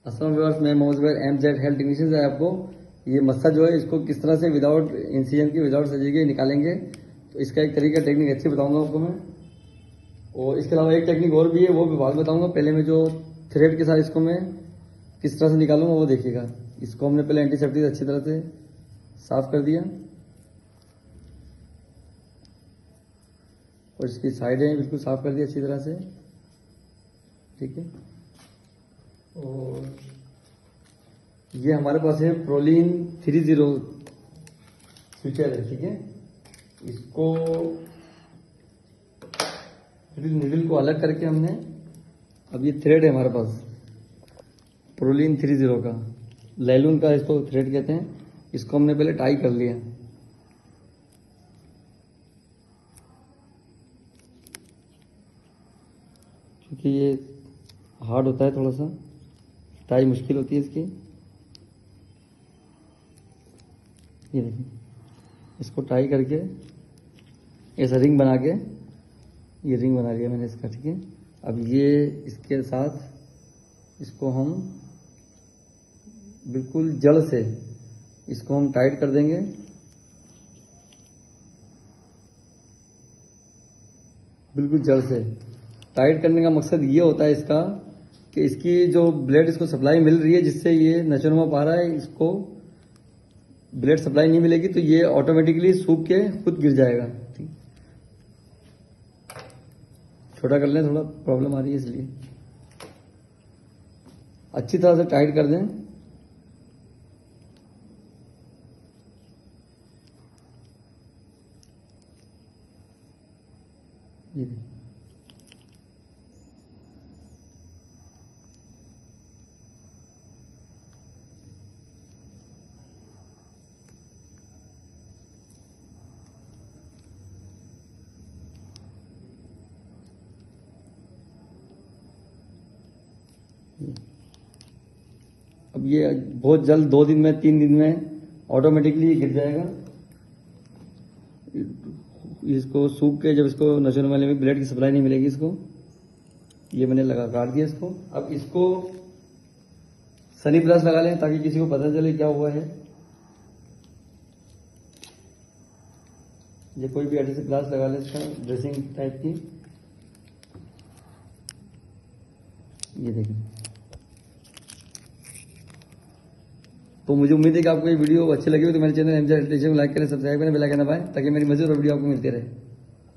अस्सलाम व्यूअर्स, मैं Mohammad Zubair MZ health technician से आपको ये मस्सा जो है इसको किस तरह से विदाउट इंसिजन की विदाउट सर्जरी के निकालेंगे, तो इसका एक तरीका टेक्निक अच्छी बताऊंगा आपको मैं। और इसके अलावा एक टेक्निक और भी है, वो भी बाद में बताऊंगा। पहले मैं जो थ्रेड के साथ इसको मैं किस तरह से निकालूंगा वो देखिएगा। इसको हमने पहले एंटीसेप्टिक अच्छी तरह से साफ कर दिया और इसकी साइडें बिल्कुल साफ कर दी अच्छी तरह से, ठीक है। और ये हमारे पास है प्रोलीन 30 स्विचर है, ठीक है। इसको निडल को अलग करके हमने, अब ये थ्रेड है हमारे पास प्रोलीन 30 का, लैलून का इसको थ्रेड कहते हैं। इसको हमने पहले टाई कर लिया, क्योंकि ये हार्ड होता है, थोड़ा सा टाई मुश्किल होती है इसकी। ये देखिए, इसको टाई करके ऐसा रिंग बना के, ये रिंग बना लिया मैंने इसका, ठीक है। अब ये इसके साथ इसको हम बिल्कुल जड़ से इसको हम टाइट कर देंगे। बिल्कुल जड़ से टाइट करने का मकसद ये होता है इसका कि इसकी जो ब्लड इसको सप्लाई मिल रही है, जिससे ये नचुरमा पा रहा है, इसको ब्लड सप्लाई नहीं मिलेगी तो ये ऑटोमेटिकली सूख के खुद गिर जाएगा, ठीक। छोटा कर लें, थोड़ा प्रॉब्लम आ रही है इसलिए। अच्छी तरह से टाइट कर दें। ये अब ये बहुत जल्द 2 दिन में 3 दिन में ऑटोमेटिकली गिर जाएगा। इसको सूख के जब इसको नचुरमा में ब्लड की सप्लाई नहीं मिलेगी इसको, ये मैंने लगा काट दिया इसको। अब इसको सनी प्लस लगा लें ताकि किसी को पता चले क्या हुआ है। ये कोई भी एडहेसिव ग्लास लगा लें इसका, ड्रेसिंग टाइप की। ये देखिए। तो मुझे उम्मीद है कि आपको ये वीडियो अच्छी लगी हो, तो मेरे चैनल MZ हेल्थ टेक्नीशियन को लाइक करें, सब्सक्राइब करें, बेल आइकन दबाएं ताकि मेरी मज़ेदार वीडियो आपको मिलती रहे।